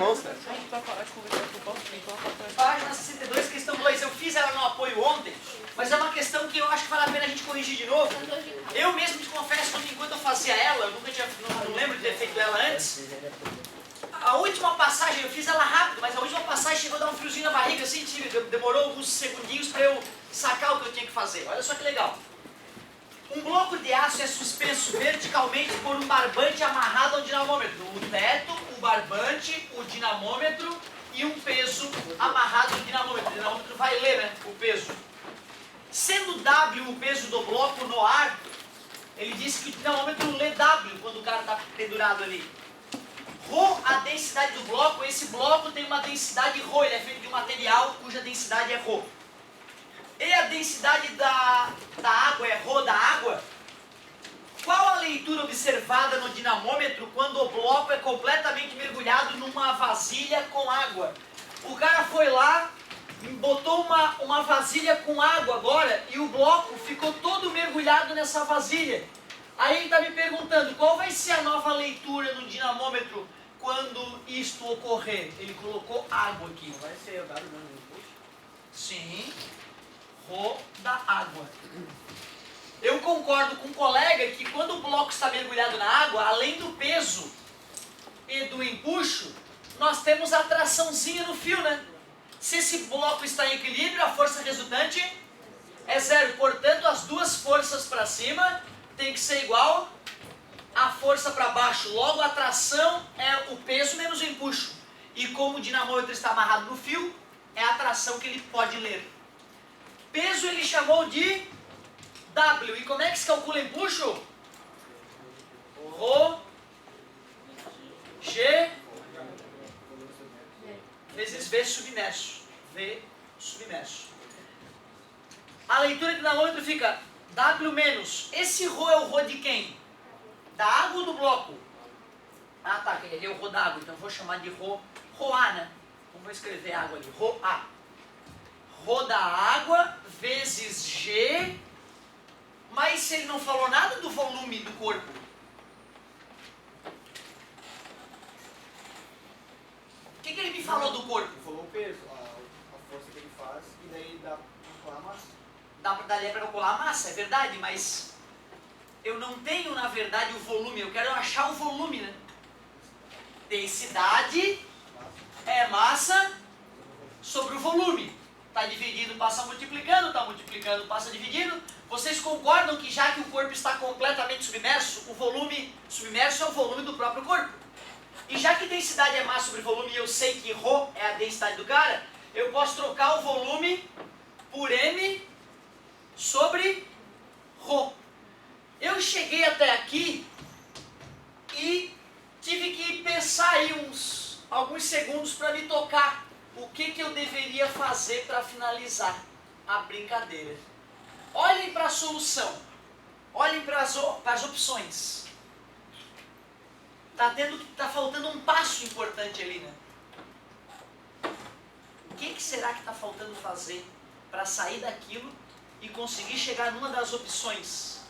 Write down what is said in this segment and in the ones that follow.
irmãos, cara. Página 62, questão 2. Eu fiz ela no apoio ontem, mas é uma questão que eu acho que vale a pena a gente corrigir de novo. Eu mesmo te confesso que enquanto eu fazia ela, eu nunca tinha, não lembro de ter feito ela antes. A última passagem, eu fiz ela rápido, mas a última passagem chegou a dar um friozinho na barriga, assim, demorou alguns segundinhos para eu sacar o que eu tinha que fazer. Olha só que legal. Um bloco de aço é suspenso verticalmente por um barbante amarrado ao dinamômetro. O teto, o barbante, o dinamômetro e um peso amarrado ao dinamômetro. O dinamômetro vai ler, né, o peso. Sendo W o peso do bloco no ar, ele disse que o dinamômetro lê W quando o cara está pendurado ali. Rho, a densidade do bloco, esse bloco tem uma densidade Rho, ele é feito de um material cuja densidade é Rho. E a densidade da água é Rho da água. Qual a leitura observada no dinamômetro quando o bloco é completamente mergulhado numa vasilha com água? O cara foi lá, botou uma vasilha com água agora e o bloco ficou todo mergulhado nessa vasilha. Aí ele está me perguntando, qual vai ser a nova leitura no dinamômetro quando isto ocorrer? Ele colocou água aqui. Não vai ser o W mesmo? Sim. Rho da água. Eu concordo com um colega que quando o bloco está mergulhado na água, além do peso e do empuxo, nós temos a traçãozinha no fio, né? Se esse bloco está em equilíbrio, a força resultante é zero. Portanto, as duas forças para cima tem que ser igual à força para baixo. Logo, a tração é o peso menos o empuxo. E como o dinamômetro está amarrado no fio, é a tração que ele pode ler. Peso ele chamou de W. E como é que se calcula empuxo? Rho G vezes V submerso. V submerso. A leitura do dinamômetro fica W menos. Esse Rho é o Rho de quem? Da água ou do bloco? Ah tá, ele é o Rho da água, então eu vou chamar de Rho A, né? Então vou escrever água ali, Rho A. Rho da água vezes G, mas ele não falou nada do volume do corpo. O que ele me falou do corpo? Ele falou o peso, a força que ele faz, e daí dá para calcular a massa. Dá para calcular a massa, é verdade, mas eu não tenho, na verdade, o volume, eu quero achar o volume, né? Densidade é massa sobre o volume. Está dividindo, passa multiplicando, está multiplicando, passa dividindo. Vocês concordam que já que o corpo está completamente submerso, o volume submerso é o volume do próprio corpo? E já que densidade é massa sobre volume e eu sei que Rho é a densidade do cara, eu posso trocar o volume por M sobre Rho. Eu cheguei até aqui e tive que pensar aí alguns segundos para me tocar. O que eu deveria fazer para finalizar a brincadeira? Olhem para a solução. Olhem para as opções. Tá faltando um passo importante ali, né? O que será que está faltando fazer para sair daquilo e conseguir chegar numa das opções?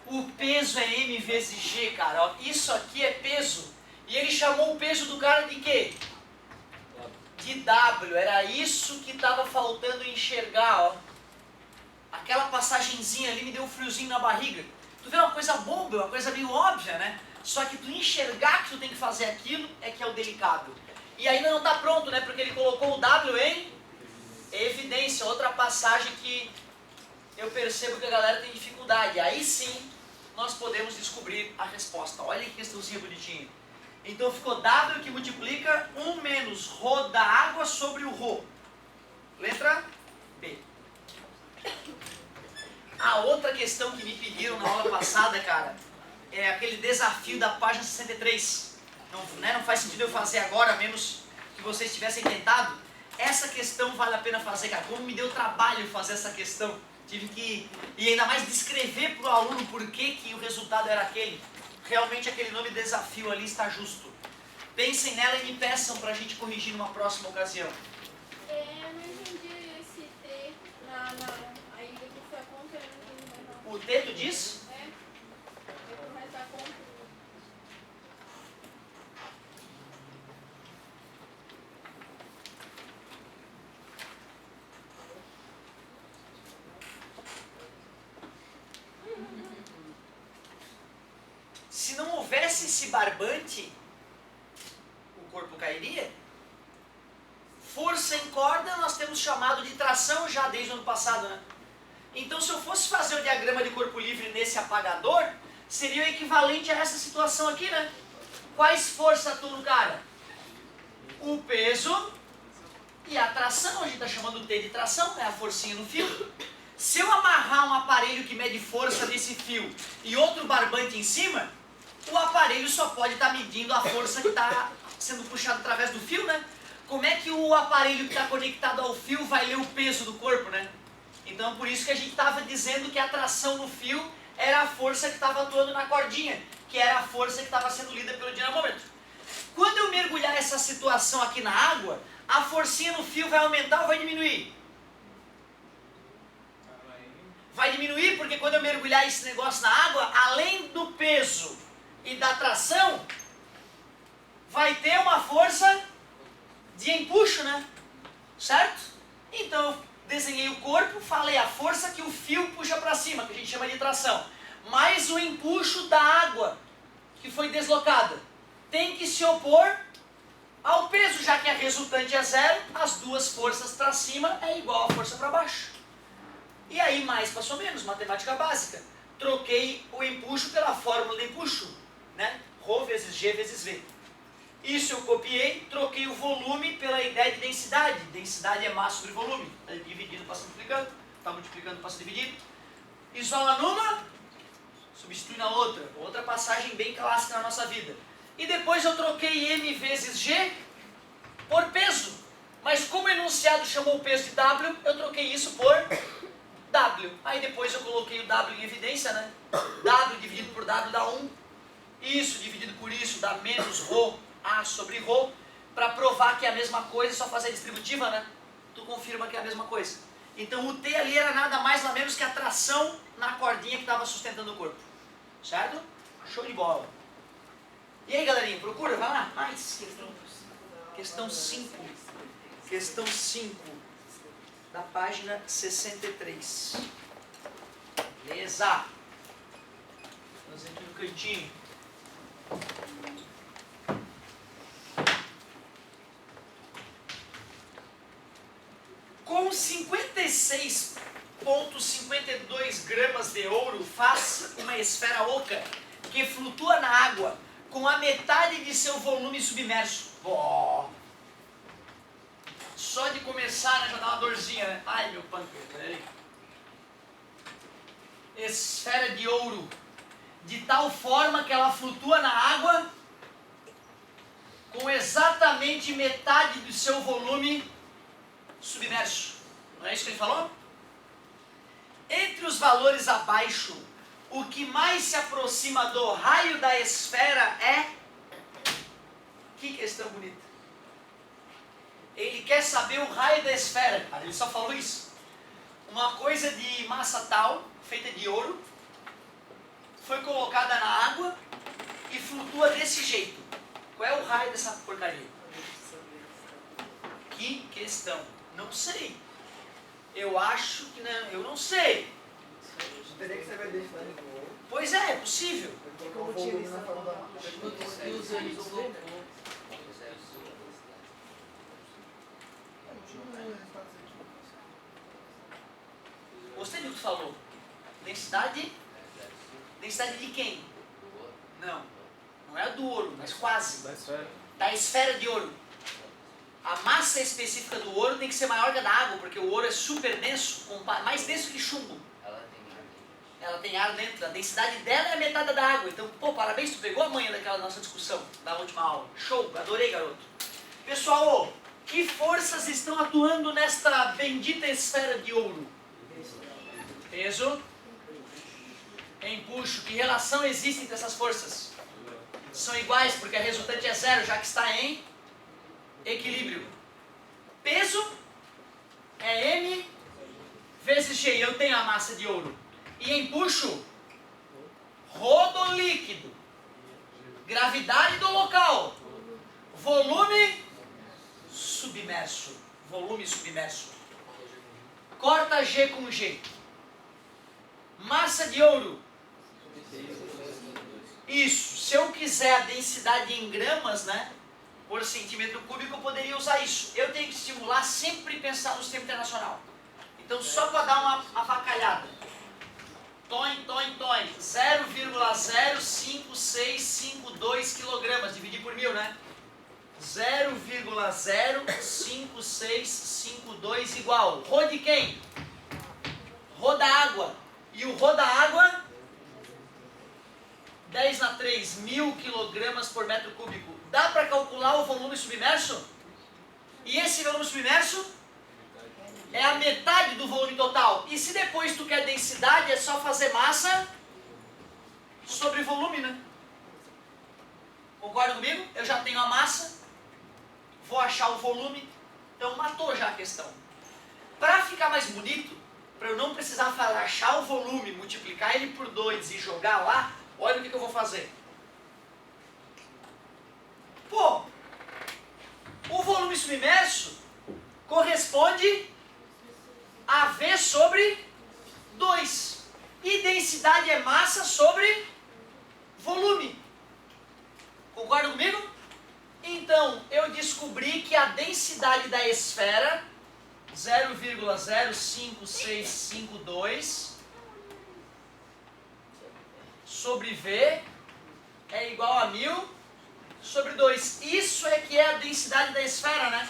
O peso é M vezes G, cara. Ó, isso aqui é peso. E ele chamou o peso do cara de quê? De W. Era isso que estava faltando enxergar, ó. Aquela passagenzinha ali me deu um friozinho na barriga. Tu vê uma coisa boba, uma coisa meio óbvia, né? Só que tu enxergar que tu tem que fazer aquilo é que é o delicado. E ainda não está pronto, né? Porque ele colocou o W em evidência. Outra passagem que eu percebo que a galera tem dificuldade. Aí sim, nós podemos descobrir a resposta. Olha que questãozinha bonitinha. Então ficou W que multiplica 1 menos Rho da água sobre o Rho. Letra B. A outra questão que me pediram na aula passada, cara, é aquele desafio da página 63. Não faz sentido eu fazer agora, a menos que vocês tivessem tentado. Essa questão vale a pena fazer, cara. Como me deu trabalho fazer essa questão. Tive que, e ainda mais, descrever para o aluno por que o resultado era aquele. Realmente aquele nome desafio ali está justo. Pensem nela e me peçam para a gente corrigir numa próxima ocasião. Eu não entendi esse T na ilha que foi a conta. Eu não entendi mais não. O T, tu diz? É. Depois mais da conta. tivesse esse barbante, o corpo cairia. Força em corda nós temos chamado de tração já desde o ano passado, né? Então, se eu fosse fazer o diagrama de corpo livre nesse apagador, seria o equivalente a essa situação aqui, né? Quais forças atuam no cara? O peso e a tração, a gente está chamando T de tração, é a forcinha no fio. Se eu amarrar um aparelho que mede força nesse fio e outro barbante em cima, o aparelho só pode estar medindo a força que está sendo puxada através do fio, né? Como é que o aparelho que está conectado ao fio vai ler o peso do corpo, né? Então, por isso que a gente estava dizendo que a tração no fio era a força que estava atuando na cordinha, que era a força que estava sendo lida pelo dinamômetro. Quando eu mergulhar essa situação aqui na água, a forcinha no fio vai aumentar ou vai diminuir? Vai diminuir, porque quando eu mergulhar esse negócio na água, além do peso e da tração, vai ter uma força de empuxo, né? Certo? Então eu desenhei o corpo, falei a força que o fio puxa para cima, que a gente chama de tração, mais o empuxo da água que foi deslocada. Tem que se opor ao peso, já que a resultante é zero, as duas forças para cima é igual a força para baixo. E aí mais passou menos, matemática básica. Troquei o empuxo pela fórmula de empuxo, né? Rho vezes G vezes V. Isso eu copiei, troquei o volume pela ideia de densidade. Densidade é massa sobre volume. Está dividindo, passa multiplicando. Está multiplicando, passa dividindo. Isola numa, substitui na outra. Outra passagem bem clássica na nossa vida. E depois eu troquei M vezes G por peso. Mas como o enunciado chamou o peso de W, eu troquei isso por W. Aí depois eu coloquei o W em evidência, né? W dividido por W dá 1. Isso dividido por isso dá menos Rho A sobre Rho. Para provar que é a mesma coisa, é só fazer a distributiva, né? Tu confirma que é a mesma coisa. Então o T ali era nada mais nada menos que a tração na cordinha que estava sustentando o corpo. Certo? Show de bola. E aí, galerinha, procura? Vai lá. Mais. Questão 5. Questão 5. Da página 63. Beleza. Vamos aqui no cantinho. Com 56,52 gramas de ouro, faz uma esfera oca que flutua na água com a metade de seu volume submerso. Boa. Só de começar, né, já dá uma dorzinha, né? Ai, meu pâncreas, peraí. Esfera de ouro, de tal forma que ela flutua na água com exatamente metade do seu volume submerso. Não é isso que ele falou? Entre os valores abaixo, o que mais se aproxima do raio da esfera é... Que questão bonita. Ele quer saber o raio da esfera, cara. Ele só falou isso. Uma coisa de massa tal, feita de ouro, foi colocada na água e flutua desse jeito. Qual é o raio dessa porcaria? Que questão? Não sei. Eu acho que não. Eu não sei. Teria que saber deixar de novo. Pois é possível. Como tinha isso na forma da... Gostei do que tu falou. Densidade? Densidade de quem? Não. Não é a do ouro, mas quase. Da esfera de ouro. A massa específica do ouro tem que ser maior que a da água, porque o ouro é super denso, mais denso que chumbo. Ela tem ar dentro. A densidade dela é a metade da água. Então, pô, parabéns, tu pegou a manha daquela nossa discussão, da última aula. Show, adorei, garoto. Pessoal, que forças estão atuando nesta bendita esfera de ouro? Peso, empuxo. Que relação existe entre essas forças? São iguais, porque a resultante é zero, já que está em equilíbrio. Peso é M vezes G. Eu tenho a massa de ouro. E empuxo, rodo líquido. Gravidade do local. Volume submerso. Volume submerso. Corta G com G. Massa de ouro. Isso. se eu quiser a densidade em gramas, né, por centímetro cúbico, eu poderia usar isso. Eu tenho que estimular sempre pensar no sistema internacional. Então, só para dar uma avacalhada. Toin, 0,05652 quilogramas, dividir por 1000, né? 0,05652 igual. Rho de quem? Rho da água. E o Rho da água? 10⁻³ 1000 quilogramas por metro cúbico. Dá para calcular o volume submerso? E esse volume submerso é a metade do volume total. E se depois tu quer densidade, é só fazer massa sobre volume, né? Concorda comigo? Eu já tenho a massa, vou achar o volume, então matou já a questão. Para ficar mais bonito, para eu não precisar achar o volume, multiplicar ele por 2 e jogar lá, olha o que eu vou fazer. Pô, o volume submerso corresponde a V sobre 2. E densidade é massa sobre volume. Concorda comigo? Então, eu descobri que a densidade da esfera, 0,05652 sobre V é igual a 1000 sobre 2. Isso é que é a densidade da esfera, né?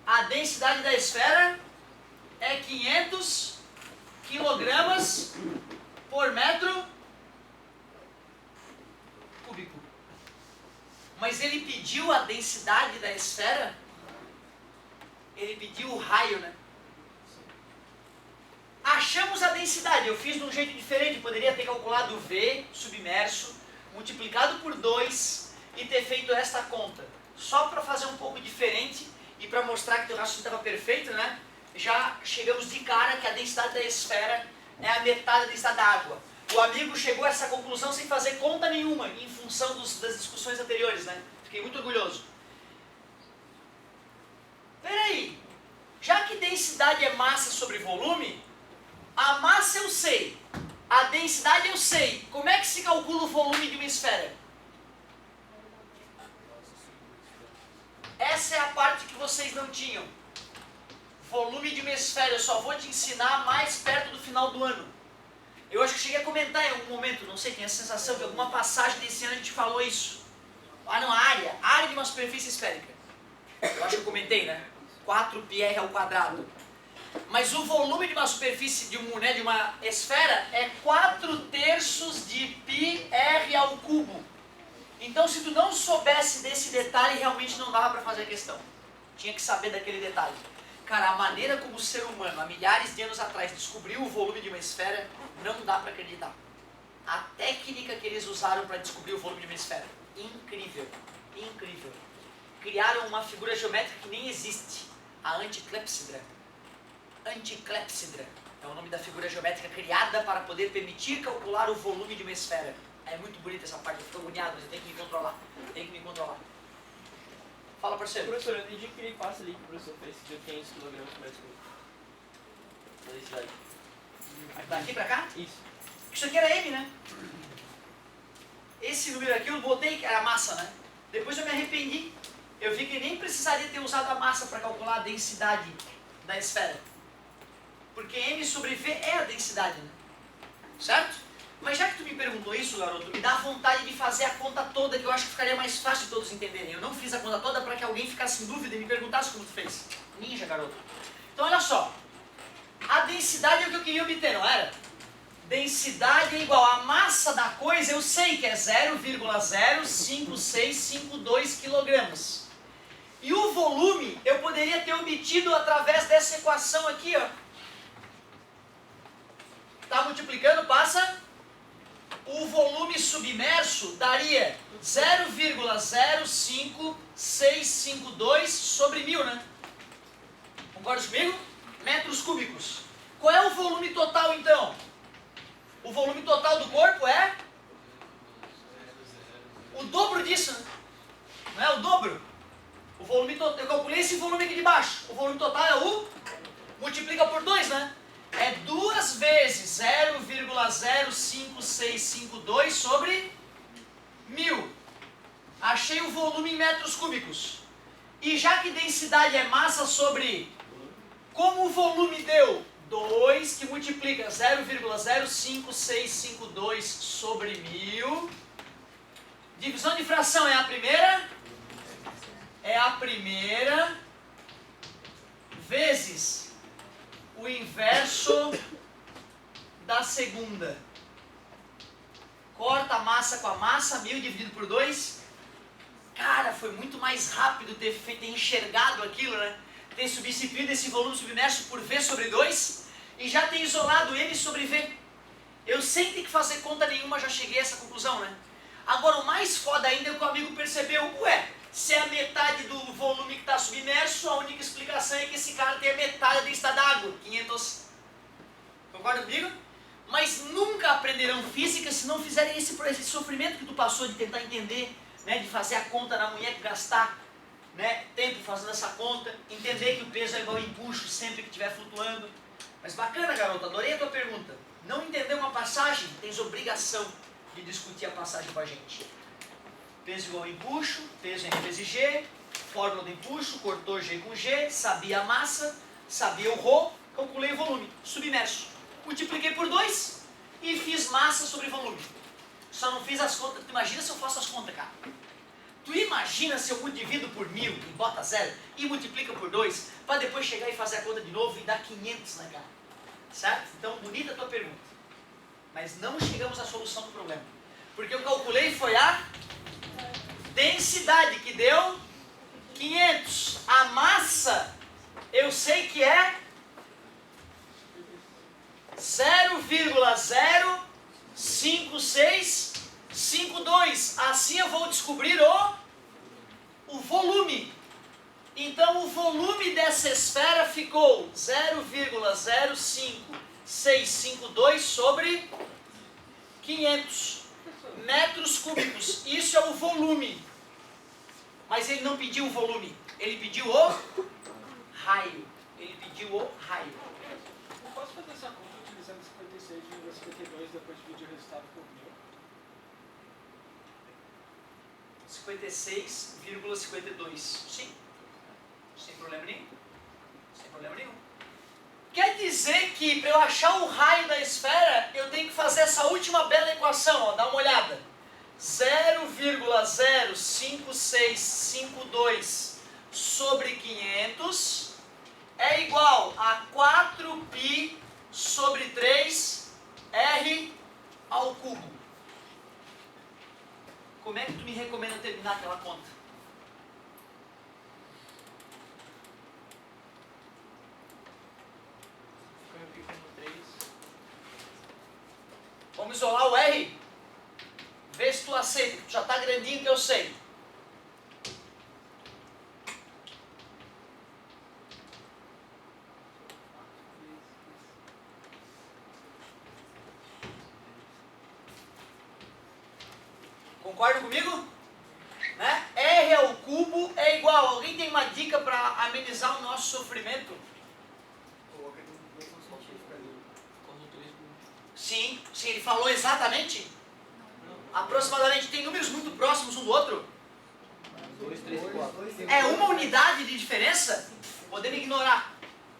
A densidade da esfera é 500 quilogramas por metro cúbico. Mas ele pediu a densidade da esfera, ele pediu o raio, né? Achamos a densidade, eu fiz de um jeito diferente, poderia ter calculado o V submerso, multiplicado por 2 e ter feito esta conta. Só para fazer um pouco diferente e para mostrar que o raciocínio estava perfeito, né? Já chegamos de cara que a densidade da esfera é a metade da densidade da água. O amigo chegou a essa conclusão sem fazer conta nenhuma, em função das discussões anteriores, né? Fiquei muito orgulhoso. Peraí, já que densidade é massa sobre volume, a massa eu sei, a densidade eu sei. Como é que se calcula o volume de uma esfera? Essa é a parte que vocês não tinham. Volume de uma esfera, eu só vou te ensinar mais perto do final do ano. Eu acho que cheguei a comentar em algum momento, não sei, tem a sensação que alguma passagem desse ano a gente falou isso. Ah não, a área de uma superfície esférica. Eu acho que eu comentei, né? 4πr ao quadrado. Mas o volume de uma superfície, de uma esfera, é 4/3 de πr ao cubo. Então se tu não soubesse desse detalhe, realmente não dava para fazer a questão. Tinha que saber daquele detalhe. Cara, a maneira como o ser humano, há milhares de anos atrás, descobriu o volume de uma esfera, não dá para acreditar. A técnica que eles usaram para descobrir o volume de uma esfera, incrível, incrível. Criaram uma figura geométrica que nem existe, a anticlepsidra. Anticlepsidra é o nome da figura geométrica criada para poder permitir calcular o volume de uma esfera. É muito bonita essa parte, eu fico agoniado, mas eu tenho que me controlar. Fala, parceiro. Professor, eu entendi que ele passa ali que o professor fez de 500 kg por metro cúbico. Da densidade. Daqui pra cá? Isso. Isso aqui era M, né? Esse número aqui eu botei que era massa, né? Depois eu me arrependi. Eu vi que nem precisaria ter usado a massa para calcular a densidade da esfera. Porque M sobre V é a densidade, né? Certo? Mas já que tu me perguntou isso, garoto, me dá vontade de fazer a conta toda, que eu acho que ficaria mais fácil de todos entenderem. Eu não fiz a conta toda para que alguém ficasse em dúvida e me perguntasse como tu fez. Ninja, garoto. Então olha só. A densidade é o que eu queria obter, não era? Densidade é igual a massa da coisa, eu sei que é 0,05652 quilogramas. E o volume eu poderia ter obtido através dessa equação aqui, ó. Tá multiplicando, passa. O volume submerso daria 0,05652 sobre 1000, né? Concorda comigo? Metros cúbicos. Qual é o volume total, então? O volume total do corpo é o dobro disso, né? Não é o dobro? O volume total, eu calculei esse volume aqui de baixo. O volume total é o... multiplica por 2, né? É 2 vezes 0,05652 sobre 1000. Achei o volume em metros cúbicos. E já que densidade é massa sobre... Como o volume deu 2, que multiplica 0,05652 sobre 1000. Divisão de fração é a primeira? É a primeira. Vezes o inverso da segunda. Corta a massa com a massa, 1000 dividido por 2. Cara, foi muito mais rápido ter enxergado aquilo, né? Ter substituído esse volume submerso por V sobre 2 e já ter isolado M sobre V. Eu sem ter que fazer conta nenhuma já cheguei a essa conclusão, né? Agora o mais foda ainda é que o amigo percebeu, ué, se é a metade do volume que está submerso, a única explicação é que esse cara tem a metade da densidade da água, 500. Concorda comigo? Mas nunca aprenderão física se não fizerem esse sofrimento que tu passou de tentar entender, né, de fazer a conta na mulher, gastar, né, tempo fazendo essa conta, entender que o peso é igual ao empuxo sempre que estiver flutuando. Mas bacana, garota, adorei a tua pergunta. Não entender uma passagem, tens obrigação de discutir a passagem com a gente. Peso igual ao empuxo, peso M vezes G, fórmula do empuxo, cortou G com G, sabia a massa, sabia o ρ, calculei o volume, submerso. Multipliquei por 2 e fiz massa sobre volume. Só não fiz as contas. Tu imagina se eu faço as contas, cara. Tu imagina se eu divido por 1000 e bota 0 e multiplica por 2 para depois chegar e fazer a conta de novo e dar 500 na cara. Certo? Então, bonita a tua pergunta. Mas não chegamos à solução do problema. Porque eu calculei foi a densidade que deu 500. A massa eu sei que é 0,05652. Assim eu vou descobrir o volume. Então o volume dessa esfera ficou 0,05652 sobre 500 metros cúbicos. Isso é o volume. Mas ele não pediu o volume, ele pediu o raio. Ele pediu o raio. Eu posso fazer essa conta utilizando 56,52 depois dividir o resultado por 1000? 56,52. Sim. Sem problema nenhum. Sem problema nenhum. Quer dizer que para eu achar o raio da esfera, eu tenho que fazer essa última bela equação, ó, dá uma olhada. 0,05652 sobre 500 é igual a 4π sobre 3r ao cubo. Como é que tu me recomenda terminar aquela conta? Vamos isolar o R? Vê se tu aceita, tu já está grandinho que eu sei. Concordam comigo? Né? R ao cubo é igual. Alguém tem uma dica para amenizar o nosso sofrimento? Coloca no mesmo científico ali. Sim, sim, ele falou exatamente. Aproximadamente, tem números muito próximos um do outro. 2, 3 e 4. É uma unidade de diferença? Podemos ignorar.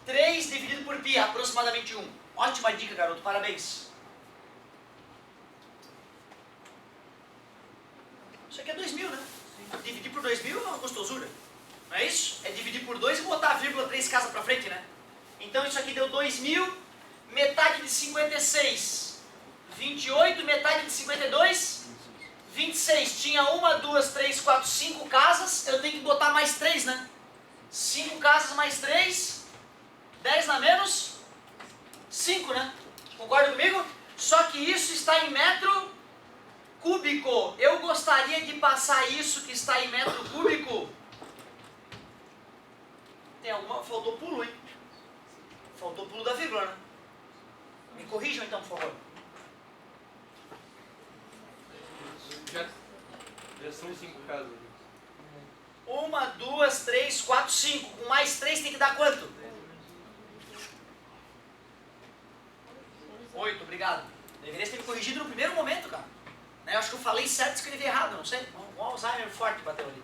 3 dividido por π, aproximadamente 1. Ótima dica, garoto, parabéns. Isso aqui é 2000, né? Dividir por 2000 é uma gostosura. Não é isso? É dividir por 2 e botar a vírgula 3 casas pra frente, né? Então isso aqui deu 2000, metade de 56, 28, metade de 52, 26. Tinha 1, 2, 3, 4, 5 casas, eu tenho que botar mais 3, né? 5 casas mais 3, 10 na menos, 5, né? Concorda comigo? Só que isso está em metro cúbico. Eu gostaria de passar isso que está em metro cúbico. Tem alguma... Faltou pulo, hein? Faltou pulo da vírgula, né? Me corrijam então, por favor. Já são 5 casas. 1, 2, 3, 4, 5. Com mais 3 tem que dar quanto? 8, obrigado. Deveria ter me corrigido no primeiro momento, cara. Eu acho que eu falei certo e escrevi errado, não sei. Um Alzheimer forte bateu ali.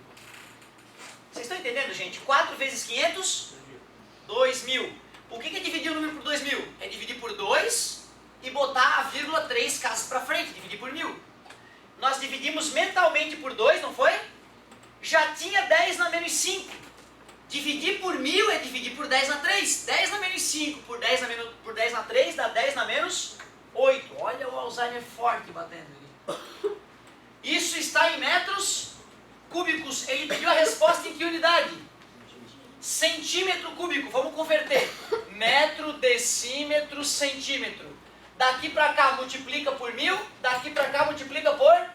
Vocês estão entendendo, gente? 4 vezes 500, 2.000. O que é dividir o número por 2.000? É dividir por 2 e botar a vírgula 3 casas para frente, dividir por 1.000. Nós dividimos mentalmente por 2, não foi? Já tinha 10 na menos 5. Dividir por 1.000 é dividir por 10 na 3. 10 na menos 5 por 10 na 3 dá 10 na menos 8. Olha o Alzheimer forte batendo ali. Isso está em metros cúbicos. Ele pediu a resposta em que unidade? Centímetro cúbico. Vamos converter. Metro, decímetro, centímetro. Daqui para cá multiplica por 1.000. Daqui para cá multiplica por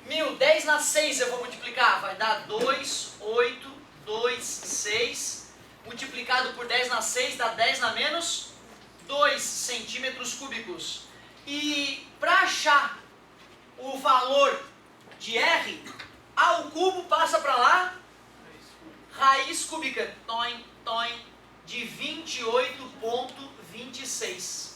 1.000. 10 na 6 eu vou multiplicar. Vai dar 2, 8, 2, 6. Multiplicado por 10 na 6 dá 10 na menos 2 centímetros cúbicos. E para achar o valor de R, ao cubo passa para lá, raiz cúbica, de 28,26.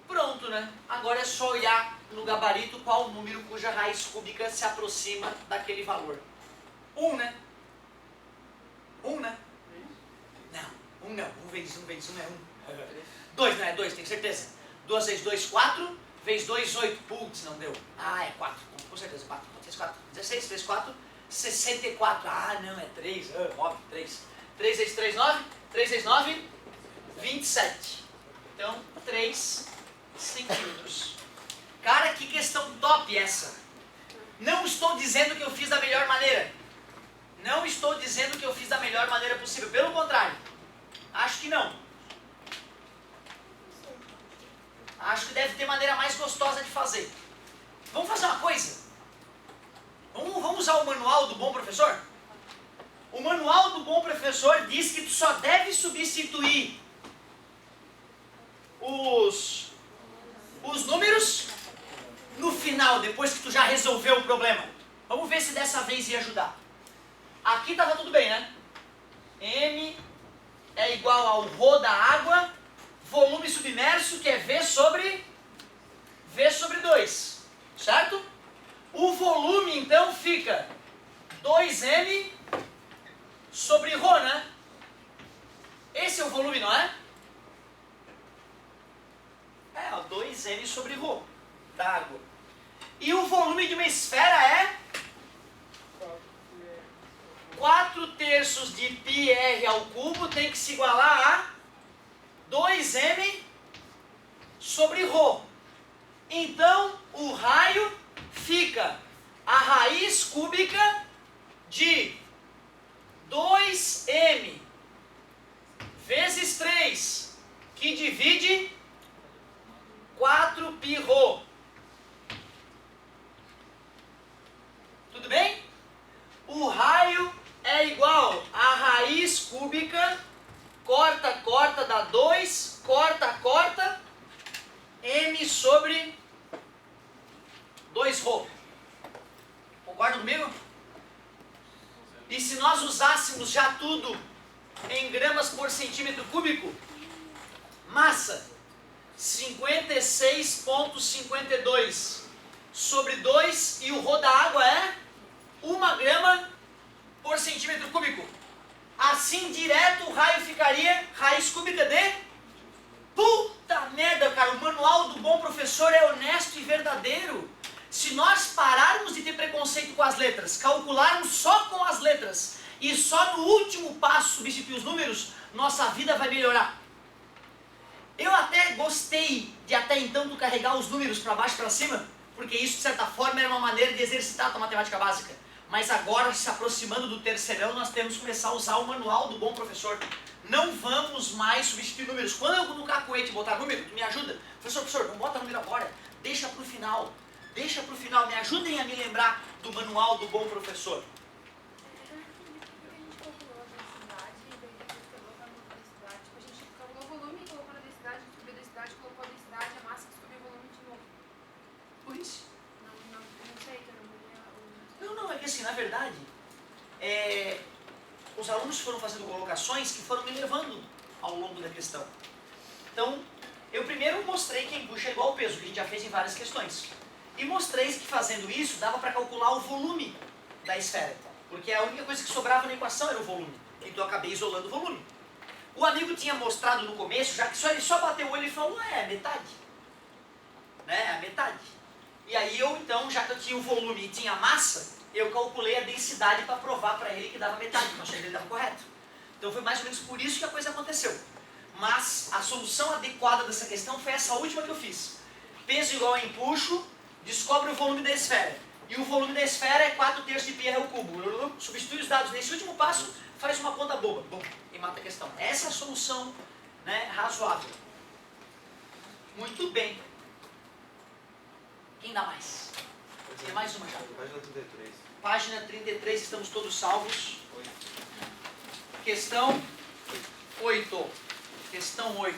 Pronto, né? Agora é só olhar no gabarito qual o número cuja raiz cúbica se aproxima daquele valor. 1, né? 1, né? Não, 1 não. 1 vezes 1 vezes 1 é 1. 2, não é 2, tenho certeza. 2 vezes 2, 4. Vezes 2, 8. Putz, não deu. Ah, é 4. Com certeza, 4. 4. 16 vezes 4, 64. Ah, não, é 3. Óbvio, 3. 3 vezes 3, 9. 3 vezes 9, 27. Então, 3 centímetros. Cara, que questão top essa. Não estou dizendo que eu fiz da melhor maneira. Não estou dizendo que eu fiz da melhor maneira possível. Pelo contrário. Acho que não. Acho que deve ter maneira mais gostosa de fazer. Vamos fazer uma coisa? Vamos usar o manual do bom professor? O manual do bom professor diz que tu só deve substituir os números no final, depois que tu já resolveu o problema. Vamos ver se dessa vez ia ajudar. Aqui estava tudo bem, né? M é igual ao ρ da água, volume submerso, que é V sobre 2, certo? O volume, então, fica 2m sobre ρ, né? Esse é o volume, não é? É, 2m sobre ρ da água. E o volume de uma esfera é 4/3 de πr ao cubo tem que se igualar a 2m sobre ρ. Então, o raio fica a raiz cúbica de 2m vezes 3, que divide 4πr. Tudo bem? O raio é igual a raiz cúbica, corta, corta, dá 2, corta, corta, m sobre 2ρ. Concorda comigo? E se nós usássemos já tudo em gramas por centímetro cúbico, massa 56,52 sobre 2 e o ρ da água é 1 grama por centímetro cúbico. Assim, direto, o raio ficaria raiz cúbica de... Puta merda, cara, o manual do bom professor é honesto e verdadeiro. Se nós pararmos de ter preconceito com as letras, calcularmos só com as letras e só no último passo substituir os números, nossa vida vai melhorar. Eu até gostei de até então tu carregar os números para baixo e para cima, porque isso de certa forma era uma maneira de exercitar a tua matemática básica. Mas agora, se aproximando do terceirão, nós temos que começar a usar o manual do bom professor. Não vamos mais substituir números. Quando eu no cacuete botar número, tu me ajuda. Professor, não bota número agora, deixa para o final. Deixa para o final, me ajudem a me lembrar do manual do bom professor. Não, é que assim, na verdade, os alunos foram fazendo colocações que foram me levando ao longo da questão. Então, eu primeiro mostrei que a embucha é igual ao peso, que a gente já fez em várias questões. E mostrei que fazendo isso dava para calcular o volume da esfera. Porque a única coisa que sobrava na equação era o volume. Então eu acabei isolando o volume. O amigo tinha mostrado no começo, já que ele só bateu o olho e falou, é metade. Né? É a metade. E aí eu então, já que eu tinha o volume e tinha a massa, eu calculei a densidade para provar para ele que dava metade, que o achei que ele estava correto. Então foi mais ou menos por isso que a coisa aconteceu. Mas a solução adequada dessa questão foi essa última que eu fiz. Peso igual a empuxo, descobre o volume da esfera. E o volume da esfera é 4/3 de πr ao cubo. Substitui os dados nesse último passo, faz uma conta boba. Bom, e mata a questão. Essa é a solução, né, razoável. Muito bem. Quem dá mais? Tem mais uma já. Página 33. Página 33, estamos todos salvos. Questão 8. Questão 8.